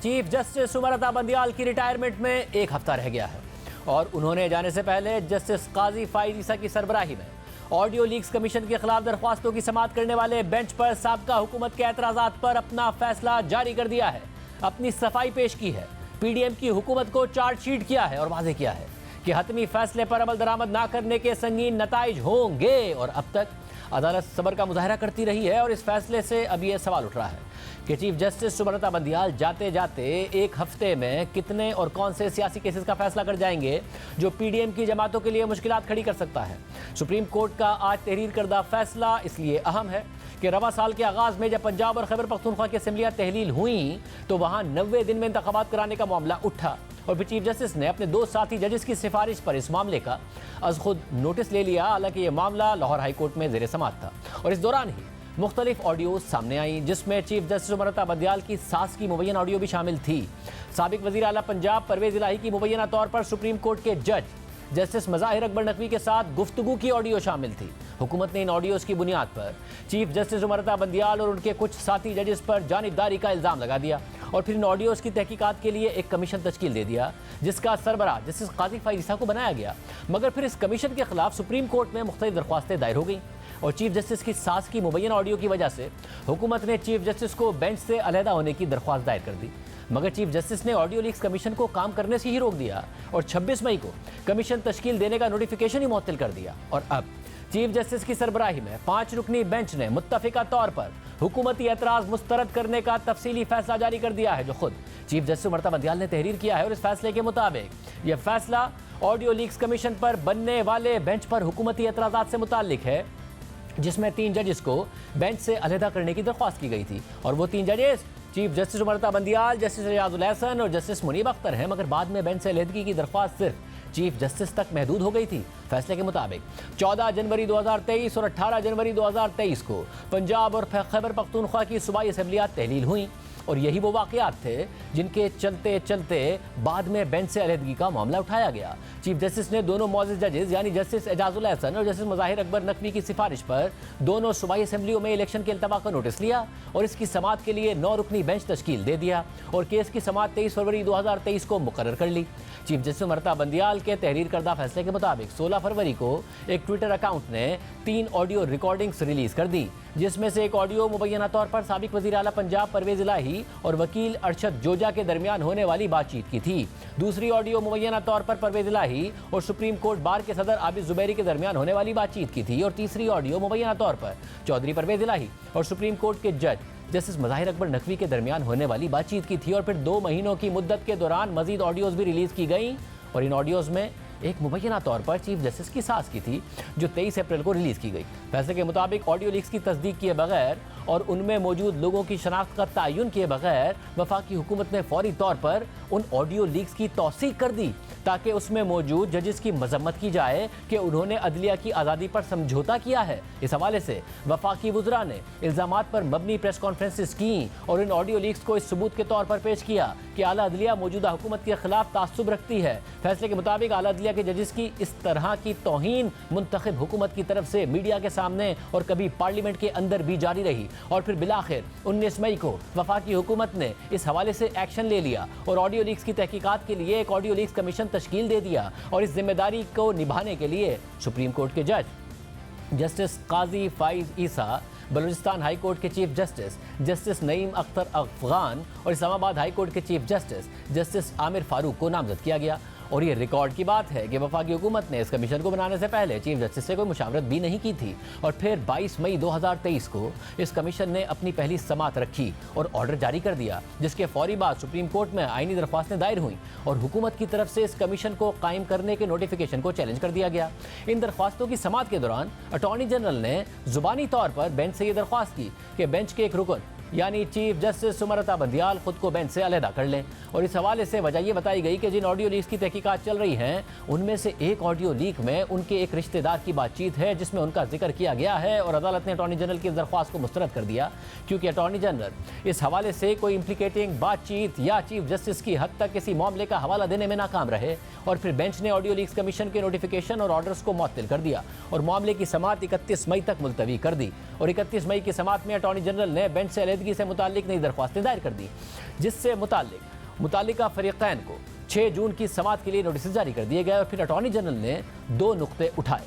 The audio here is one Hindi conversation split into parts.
चीफ जस्टिस उमर अता बंदियाल की रिटायरमेंट में एक हफ्ता रह गया है और उन्होंने जाने से पहले जस्टिस काजी फाइज ईसा की सरबराही में ऑडियो लीक्स कमीशन के खिलाफ दरख्वास्तों की समाअत करने वाले बेंच पर साबका हुकूमत के एतराज़ात पर अपना फैसला जारी कर दिया है। अपनी सफाई पेश की है। पीडीएम की हुकूमत को चार्जशीट किया है और वाज़ेह किया है कि हतमी फैसले पर अमल दरामद ना करने के संगीन नताइज होंगे। और अब तक अदालत सब्र का मुजाहरा करती रही है और इस फैसले से अब यह सवाल उठ रहा है कि चीफ जस्टिस उमर अता बंदियाल जाते जाते एक हफ्ते में कितने और कौन से सियासी केसेस का फैसला कर जाएंगे जो पीडीएम की जमातों के लिए मुश्किलात खड़ी कर सकता है। सुप्रीम कोर्ट का आज तहरीर करदा फैसला इसलिए अहम है कि रवा साल के आगाज में जब पंजाब और खैबर पख्तूनख्वा की असम्बलियाँ तहलील हुई तो वहाँ 90 दिन में इंतखाबात कराने का मामला उठा और फिर चीफ जस्टिस ने अपने 2 साथी जजेस की सिफारिश पर इस मामले का अज खुद नोटिस ले लिया। हालांकि ये मामला लाहौर हाई कोर्ट में ज़ेर समाअत था और इस दौरान ही मुख्तलिफ ऑडियो सामने आई जिसमें चीफ जस्टिस उमर अता बंदियाल की सास की मुबैना ऑडियो भी शामिल थी। साबिक वज़ीर आला पंजाब परवेज़ इलाही की मुबैना तौर पर सुप्रीम कोर्ट के जज जस्टिस मज़ाहिर अकबर नकवी के साथ गुफ्तगू की ऑडियो शामिल थी। हुकूमत ने इन ऑडियोज की बुनियाद पर चीफ जस्टिस उमर अता बंदियाल और उनके कुछ साथी जजेस पर जानिबदारी का इल्ज़ाम लगा दिया और फिर इन ऑडियोज़ की तहकीकात के लिए एक कमीशन तश्कील दे दिया जिसका सरबराह जस्टिस काजी फाइज ईसा को बनाया गया। मगर फिर इस कमीशन के खिलाफ सुप्रीम कोर्ट में मुख्तलिफ दरख्वास्तें दायर हो गई और चीफ जस्टिस की सास की मुबैना ऑडियो की वजह से हुकूमत ने चीफ जस्टिस को बेंच से अलहदा होने की दरख्वास्त दायर कर दी। मगर चीफ जस्टिस ने ऑडियो लीक्स कमीशन को काम करने से ही रोक दिया और 26 मई को कमीशन तश्कील देने का नोटिफिकेशन ही मुअत्तल कर दिया। और अब चीफ जस्टिस की सरबराही में 5 रुकनी बेंच ने मुत्तफिका तौर पर हुकूमती एतराज़ मुस्तरद करने का तफसीली फैसला जारी कर दिया है जो खुद चीफ जस्टिस उमर अता बंदियाल ने तहरीर किया है। और इस फैसले के मुताबिक यह फैसला ऑडियो लीक्स कमीशन पर बनने वाले बेंच पर हुकूमती एतराज़ात से मुताल्लिक है जिसमें 3 जजेस को बेंच से अलहदा करने की दरख्वास्त की गई थी और वो 3 जजेस chief justice Umar Ata Bandial, justice Riyazul Hasan और जस्टिस मुनीब अख्तर हैं। मगर बाद में बेंच से अलहदगी की दरख्वास्त सिर्फ चीफ जस्टिस तक महदूद हो गई थी। फैसले के मुताबिक 14 जनवरी 2023 और 18 जनवरी 2023 को पंजाब और खैबर पख्तूनख्वा की सूबाई असम्बलियाँ तहलील हुई और यही वो वाक़यात थे जिनके चलते चलते बाद में बेंच से अलहदगी का मामला उठाया गया। चीफ जस्टिस ने दोनों मौजूद जजेस यानी जस्टिस एजाजुल हसन और जस्टिस मज़ाहिर अकबर नकवी की सिफारिश पर दोनों सूबाई असम्बलियों में इलेक्शन के इल्तवा का नोटिस लिया और इसकी समाअत के लिए 9 रुकनी बेंच तश्कील दे दिया और केस की समाअत 23 फरवरी 2023 को मुकर्रर कर ली। चीफ जस्टिस उमर अता बंदियाल के तहरीर करदा फैसले के मुताबिक 16 फरवरी को एक ट्विटर अकाउंट ने 3 ऑडियो रिकॉर्डिंग्स रिलीज कर दी जिसमें से एक ऑडियो मुबैना तौर पर साबिक वज़ीर आला पंजाब परवेज़ इलाही और वकील अरशद जोजा के दरमियान होने वाली बातचीत की थी। दूसरी ऑडियो मुबैना तौर पर परवेज़ इलाही और सुप्रीम कोर्ट बार के सदर आबिद ज़ुबैरी के दरमियान होने वाली बातचीत की थी और तीसरी ऑडियो मुबैना तौर पर चौधरी परवेज़ इलाही और सुप्रीम कोर्ट के जज जस्टिस मज़ाहिर अकबर नकवी के दरमियान होने वाली बातचीत की थी। और फिर 2 महीनों की मुद्दत के दौरान मजीद ऑडियोज़ भी रिलीज़ की गई और इन ऑडियोज़ में एक मुबैना तौर पर चीफ जस्टिस की सास की थी जो 23 अप्रैल को रिलीज़ की गई। फैसले के मुताबिक ऑडियो लीक्स की तस्दीक किए बगैर और उनमें मौजूद लोगों की शनाख्त का तयन किए बगैर वफाकी हुकूमत ने फौरी तौर पर उन ऑडियो लीक्स की तौसीक कर दी ताकि उसमें मौजूद जजेस की मजम्मत की जाए कि उन्होंने अदलिया की आज़ादी पर समझौता किया है। इस हवाले से वफाकी वुज़रा ने इल्ज़ामात पर मबनी प्रेस कॉन्फ्रेंसेस की और इन ऑडियो लीक्स को इस सबूत के तौर पर पेश किया कि आला अदलिया मौजूदा हुकूमत के खिलाफ तासुब रखती है। फैसले के मुताबिक आला अदलिया के जजेस की इस तरह की तौहीन मुंतखब हुकूमत की तरफ से मीडिया के सामने और कभी पार्लियामेंट के अंदर भी जारी रही और फिर बिलाखिर 19 मई को वफाकी हुकूमत ने इस हवाले से एक्शन ले लिया और ऑडियो लीक्स की तहकीकात के लिए एक ऑडियो लीक्स कमीशन तश्कील दे दिया और इस जिम्मेदारी को निभाने के लिए सुप्रीम कोर्ट के जज जस्टिस काजी फाइज ईसा, बलूचिस्तान हाई कोर्ट के chief justice justice Naeem Akhtar Afghan और इस्लामाबाद हाई कोर्ट के chief justice justice Aamir Farooq को नामजद किया गया। और ये रिकॉर्ड की बात है कि वफाकी हुकूमत ने इस कमीशन को बनाने से पहले चीफ जस्टिस से कोई मुशावरत भी नहीं की थी और फिर 22 मई 2023 को इस कमीशन ने अपनी पहली समाअत रखी और ऑर्डर जारी कर दिया जिसके फौरी बाद सुप्रीम कोर्ट में आईनी दरख्वास्तें दायर हुई और हुकूमत की तरफ से इस कमीशन को कायम करने के नोटिफिकेशन को चैलेंज कर दिया गया। इन दरख्वास्तों की समाअत के दौरान अटॉर्नी जनरल ने जुबानी तौर पर बेंच से ये दरख्वास्त की कि बेंच के एक रुकन यानी चीफ जस्टिस उमर अता बंदियाल खुद को बेंच से अलहदा कर लें और इस हवाले से वजह यह बताई गई कि जिन ऑडियो लीक्स की तहकीकात चल रही हैं उनमें से एक ऑडियो लीक में उनके एक रिश्तेदार की बातचीत है जिसमें उनका जिक्र किया गया है और अदालत ने अटॉर्नी जनरल की दरख्वास्त को मुस्तरद कर दिया क्योंकि अटॉर्नी जनरल इस हवाले से कोई इम्प्लीकेटिंग बातचीत या चीफ जस्टिस की हद तक किसी मामले का हवाला देने में नाकाम रहे और फिर बेंच ने ऑडियो लीक्स कमीशन के नोटिफिकेशन और ऑर्डर्स को मुअत्तल कर दिया और मामले की समाअत 31 मई तक मुलतवी कर दी और 31 मई की समाअत में अटॉर्नी जनरल ने बेंच से अलहदगी से मुताल्लिक नई दरख्वास्तें दायर कर दी जिससे मुताल्लिक मुतालिका फरीकैन को 6 जून की समाअत के लिए नोटिस जारी कर दिए गए और फिर अटॉर्नी जनरल ने 2 नुक्ते उठाए।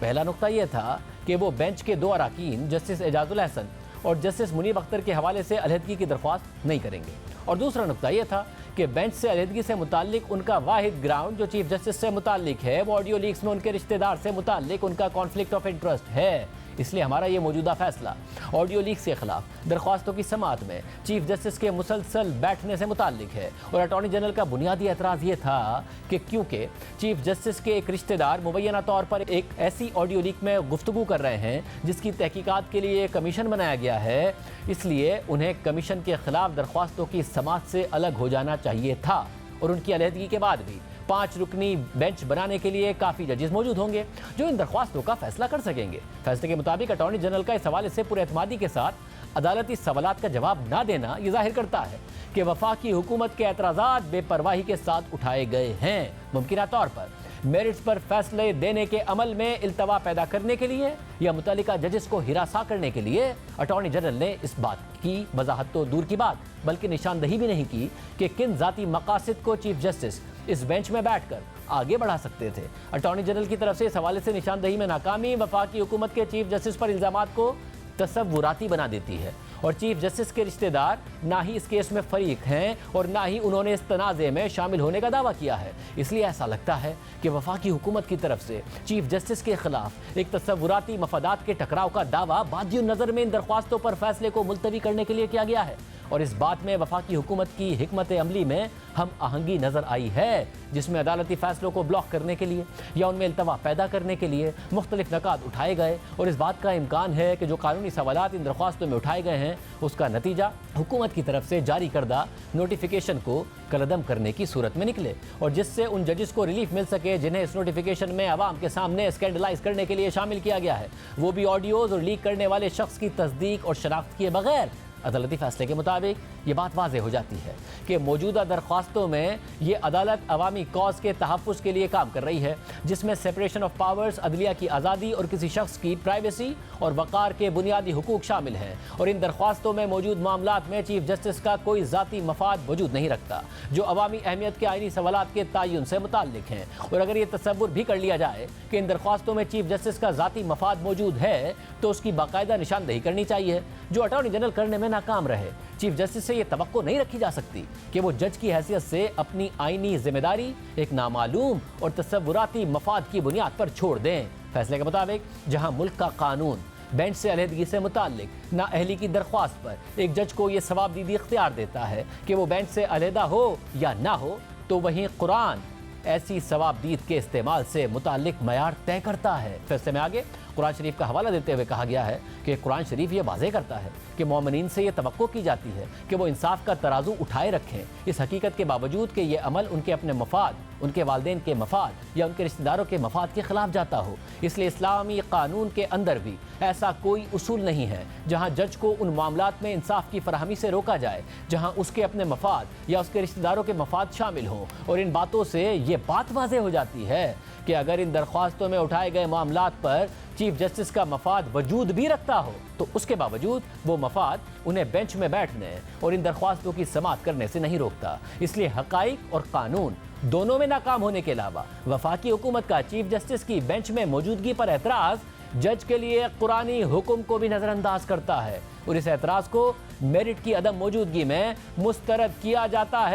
पहला नुक्ता यह था कि वो बेंच के 2 अराकीन जस्टिस एजाजुल अहसन और जस्टिस मुनीब अख्तर के हवाले से अलहदगी की दरख्वास्त नहीं करेंगे, और दूसरा नुक्ता यह था कि बेंच से अलहदगी से मुताल्लिक उनका वाहिद ग्राउंड जो चीफ जस्टिस से मुताल्लिक है वो ऑडियो लीक्स में उनके रिश्तेदार से मुताल्लिक उनका कॉन्फ्लिक्ट ऑफ इंटरेस्ट है। इसलिए हमारा ये मौजूदा फैसला ऑडियो लीक्स के खिलाफ दरख्वास्तों की समाअत में चीफ जस्टिस के मुसलसल बैठने से मुताल्लिक है। और अटॉर्नी जनरल का बुनियादी एतराज़ ये था कि क्योंकि चीफ जस्टिस के एक रिश्तेदार मुबैना तौर पर एक ऐसी ऑडियो लीक में गुफ्तगू कर रहे हैं जिसकी तहकीकात के लिए कमीशन बनाया गया है, इसलिए उन्हें कमीशन के खिलाफ दरख्वास्तों की समाअत से अलग हो जाना चाहिए था। और उनकी अलहदगी के बाद भी 5 रुकनी बेंच बनाने के लिए काफ़ी जजेस मौजूद होंगे जो इन दरख्वास्तों का फैसला कर सकेंगे। फैसले के मुताबिक अटॉर्नी जनरल का इस हवाले से पूरे एतमादी के साथ अदालती सवालात का जवाब ना देना ये जाहिर करता है कि वफाकी हुकूमत के एतराज़ात बेपरवाही के साथ उठाए गए हैं। मुमकिन तौर पर मेरिट्स पर फैसले देने के अमल में इल्तवा पैदा करने के लिए या मुतल्लिका जजेस को हिरासा करने के लिए अटॉर्नी जनरल ने इस बात की वजाहत तो दूर की बात बल्कि निशानदही भी नहीं की कि किन ज़ाती मकासद को चीफ जस्टिस इस बेंच में बैठकर आगे बढ़ा सकते थे। अटॉर्नी जनरल की तरफ से इस हवाले से निशानदही में नाकामी वफाकी हुकूमत के चीफ जस्टिस पर इल्ज़ामात को तसव्वुराती बना देती है और चीफ जस्टिस के रिश्तेदार ना ही इस केस में फरीक हैं और ना ही उन्होंने इस तनाज़े में शामिल होने का दावा किया है। इसलिए ऐसा लगता है कि वफाकी हुकूमत की तरफ से चीफ जस्टिस के खिलाफ एक तसव्वुराती मफादात के टकराव का दावा बादियों नज़र में इन दरख्वास्तों पर फैसले को मुलतवी करने के लिए किया गया है। और इस बात में वफाकी हुकूमत की हिकमत अमली में हम आहंगी नज़र आई है जिसमें अदालती फैसलों को ब्लॉक करने के लिए या उनमें इल्तवा पैदा करने के लिए मुख्तलिफ नकात उठाए गए। और इस बात का इम्कान है कि जो कानूनी सवालात इन दरख्वास्तों में उठाए गए हैं उसका नतीजा हुकूमत की तरफ से जारी करदा नोटिफिकेशन को कलअदम करने की सूरत में निकले और जिससे उन जजेस को रिलीफ मिल सके जिन्हें इस नोटिफिकेशन में आवाम के सामने स्कैंडलाइज करने के लिए शामिल किया गया है, वो भी ऑडियोज और लीक करने वाले शख्स की तस्दीक और शनाख्त किए बगैर। अदालती फैसले के मुताबिक ये बात वाज़ेह हो जाती है कि मौजूदा दरख्वास्तों में ये अदालत अवामी कॉज के तहफ़्फ़ुज़ के लिए काम कर रही है जिसमें सेपरेशन ऑफ पावर्स, अदलिया की आज़ादी और किसी शख्स की प्राइवेसी और वक़ार के बुनियादी हुकूक शामिल हैं। और इन दरख्वास्तों में मौजूद मामलात में चीफ जस्टिस का कोई ज़ाती मफाद वजूद नहीं रखता जो अवामी अहमियत के आइनी सवालात के तयन से मुताल्लिक हैं। और अगर ये तसव्वुर भी कर लिया जाए कि इन दरख्वास्तों में चीफ जस्टिस का ज़ाती मफाद मौजूद है तो उसकी बाकायदा निशानदही करनी चाहिए जो अटॉर्नी जनरल करने में नाकाम रहे। चीफ जस्टिस से यह तवक्को नहीं रखी जा सकती कि वो जज की हैसियत से अपनी आईनी जिम्मेदारी एक नामालूम और तसव्वुराती मफाद की बुनियाद पर छोड़ दें। फैसले के मुताबिक जहां मुल्क का कानून बेंच से अलहदगी से मुताल्लिक नाअहली की दरख्वास्त पर एक जज को यह सवाबदीदी इख्तियार देता है कि वो बेंच से अलहदा हो या ना हो, तो वहीं कुरान ऐसी सवाबदीद के इस्तेमाल से मुताल्लिक मयार तय करता है। फैसले में आगे कुरान शरीफ का हवाला देते हुए कहा गया है कि कुरान शरीफ ये वाज़ेह करता है कि मोमिनीन से ये तवक्को की जाती है कि वो इंसाफ का तराजू उठाए रखें, इस हकीकत के बावजूद कि ये अमल उनके अपने मफाद, उनके वालिदैन के मफाद या उनके रिश्तेदारों के मफाद के खिलाफ जाता हो। इसलिए इस्लामी कानून के अंदर भी ऐसा कोई उसूल नहीं है जहाँ जज को उन मामलात में इंसाफ की फराहमी से रोका जाए जहाँ उसके अपने मफाद या उसके रिश्तेदारों के मफाद शामिल हों। और इन बातों से ये बात वाज़ेह हो जाती है कि अगर इन दरख्वास्तों में उठाए गए मामलात पर चीफ जस्टिस का मफाद वजूद भी रखता हो तो उसके बावजूद वो मफाद उन्हें बेंच में बैठने और इन दरख्वास्तों की समाअत करने से नहीं रोकता। इसलिए हकाइक और कानून दोनों में नाकाम होने के अलावा वफाकी हुकूमत का चीफ जस्टिस की बेंच में मौजूदगी पर एतराज़ जज के लिए कुरानी हुक्म को भी नज़रअंदाज करता है और इस एतराज़ को मेरिट की अदम मौजूदगी में मुस्तरद किया जाता है।